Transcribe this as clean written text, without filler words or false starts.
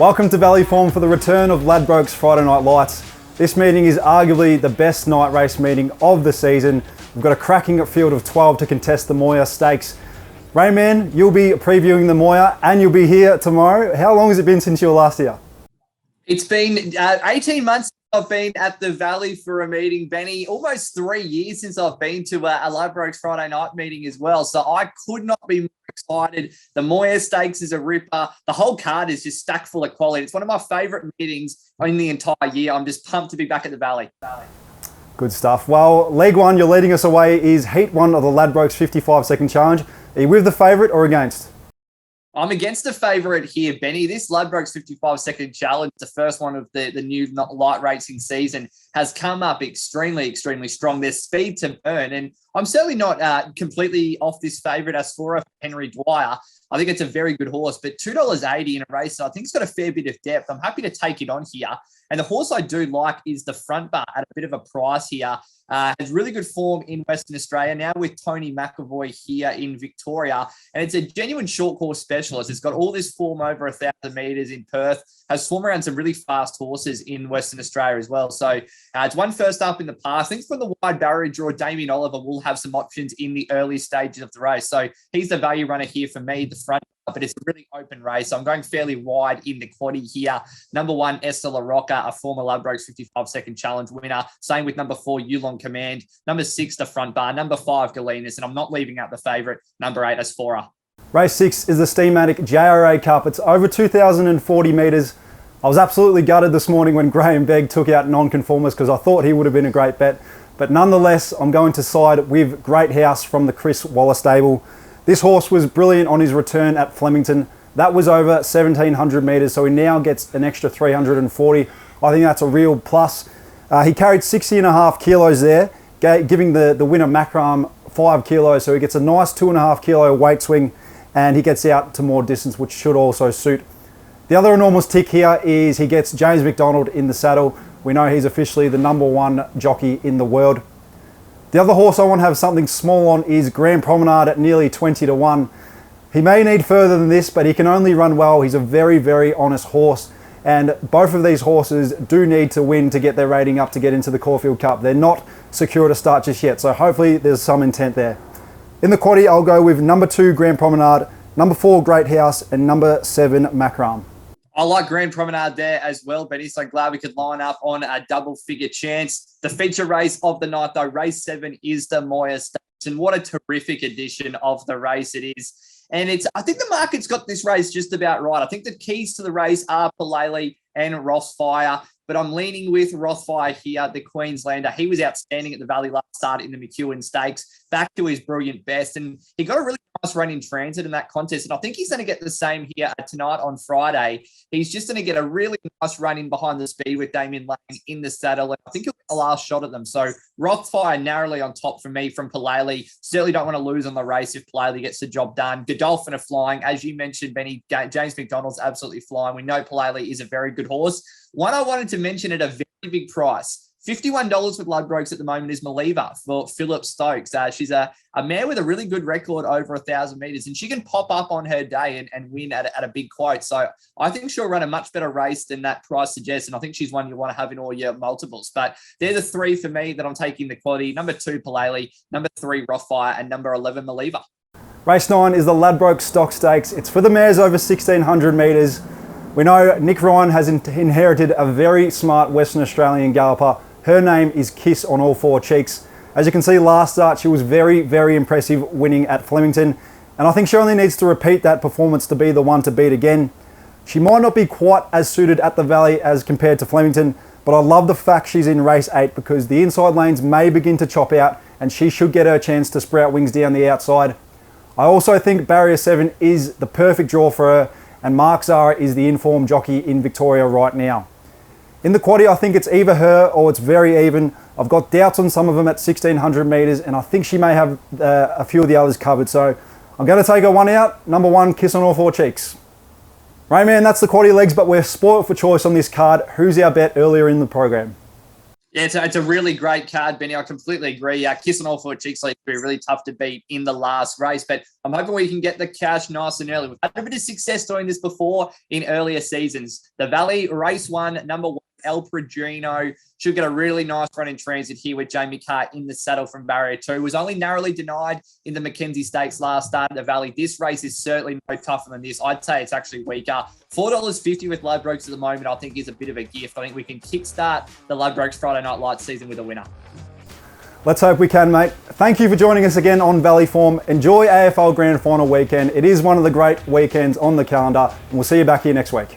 Welcome to Valley Farm for the return of Ladbrokes Friday Night Lights. This meeting is arguably the best night race meeting of the season. We've got a cracking field of 12 to contest the Moir Stakes. Rayman, you'll be previewing the Moir and you'll be here tomorrow. How long has it been since you were last here? It's been 18 months I've been at the Valley for a meeting, Benny. Almost 3 years since I've been to a Ladbrokes Friday night meeting as well. So I could not be more excited. The Moir Stakes is a ripper. The whole card is just stacked full of quality. It's one of my favourite meetings in the entire year. I'm just pumped to be back at the Valley. Good stuff. Well, Leg 1, you're leading us away, is Heat 1 of the Ladbrokes 55-second challenge. Are you with the favourite or against? I'm against the favourite here, Benny. This Ladbrokes 55-second challenge, the first one of the new light racing season, has come up extremely strong. There's speed to burn, and I'm certainly not completely off this favourite Asphora, Henry Dwyer. I think it's a very good horse, but $2.80 in a race, so I think it's got a fair bit of depth. I'm happy to take it on here. And the horse I do like is the Front Bar at a bit of a price here. Has really good form in Western Australia, now with Tony McAvoy here in Victoria. And it's a genuine short course specialist. It's got all this form over 1,000 metres in Perth, has swum around some really fast horses in Western Australia as well. So it's won first up in the past. I think from the wide barrier draw, Damien Oliver will have some options in the early stages of the race. So he's the value runner here for me, the Front Bar, but it's a really open race. So I'm going fairly wide in the quaddie here. Number 1, Esther La Rocca, a former Ladbrokes 55-second challenge winner. Same with number 4, Yulon Command. Number 6, the Front Bar. Number 5, Galenas. And I'm not leaving out the favourite, number 8, Asphora. Race 6 is the Steamatic JRA Cup. It's over 2,040 metres. I was absolutely gutted this morning when Graham Begg took out Nonconformist because I thought he would have been a great bet. But nonetheless, I'm going to side with Great House from the Chris Waller stable. This horse was brilliant on his return at Flemington. That was over 1,700 metres, so he now gets an extra 340. I think that's a real plus. He carried 60.5 kilos there, giving the winner Macram 5 kilos, so he gets a nice 2.5 kilo weight swing, and he gets out to more distance, which should also suit. The other enormous tick here is he gets James McDonald in the saddle. We know he's officially the number 1 jockey in the world. The other horse I want to have something small on is Grand Promenade at nearly 20-1. He may need further than this, but he can only run well. He's a very honest horse. And both of these horses do need to win to get their rating up to get into the Caulfield Cup. They're not secure to start just yet, so hopefully there's some intent there. In the quaddie, I'll go with number 2, Grand Promenade, number 4, Great House, and number 7, Macram. I like Grand Promenade there as well, Benny. So glad we could line up on a double-figure chance. The feature race of the night, though, race 7 is the Moir Stakes, and what a terrific edition of the race it is. And I think the market's got this race just about right. I think the keys to the race are Palele and Rothfire, but I'm leaning with Rothfire here, the Queenslander. He was outstanding at the Valley last start in the McEwen Stakes, back to his brilliant best, and he got a really nice run in transit in that contest, and I think he's going to get the same here tonight on Friday. He's just going to get a really nice run in behind the speed with Damien Lang in the saddle, and I think he'll get the last shot at them. So Rothfire narrowly on top for me from Palele. Certainly don't want to lose on the race if Palele gets the job done. Godolphin are flying. As you mentioned, Benny, James McDonald's absolutely flying. We know Palele is a very good horse. One I wanted to mention at a very big price, $51 with Ladbrokes at the moment, is Maliva for Philip Stokes. She's a mare with a really good record over 1,000 metres, and she can pop up on her day and win at a big quote. So I think she'll run a much better race than that price suggests, and I think she's one you want to have in all your multiples. But they're the 3 for me that I'm taking the quaddie. Number 2, Palele, number 3, Rothfire, and number 11, Maliva. Race 9 is the Ladbrokes Stock Stakes. It's for the mares over 1,600 metres. We know Nick Ryan has inherited a very smart Western Australian galloper. Her name is Kiss on all 4 cheeks. As you can see, last start she was very impressive, winning at Flemington, and I think she only needs to repeat that performance to be the one to beat again. She might not be quite as suited at the Valley as compared to Flemington, but I love the fact she's in race 8 because the inside lanes may begin to chop out and she should get her chance to sprout wings down the outside. I also think Barrier 7 is the perfect draw for her, and Mark Zara is the informed jockey in Victoria right now. In the quaddie, I think it's either her or it's very even. I've got doubts on some of them at 1,600 metres, and I think she may have a few of the others covered. So I'm going to take her one out. Number 1, Kiss on all 4 cheeks. Rayman, that's the quaddie legs, but we're spoilt for choice on this card. Who's our bet earlier in the program? Yeah, it's a really great card, Benny. I completely agree. Kiss on all four cheeks like be really tough to beat in the last race, but I'm hoping we can get the cash nice and early. We've had a bit of success doing this before in earlier seasons. The Valley, race 1, number 1, El Padrino should get a really nice run in transit here with Jamie Carr in the saddle from barrier 2. Was only narrowly denied in the Mackenzie Stakes last start at the Valley. This race is certainly no tougher than this. I'd say it's actually weaker. $4.50 with Ladbrokes at the moment, I think, is a bit of a gift. I think we can kickstart the Ladbrokes Friday Night Lights season with a winner. Let's hope we can, mate. Thank you for joining us again on Valley Form. Enjoy AFL Grand Final weekend. It is one of the great weekends on the calendar, and we'll see you back here next week.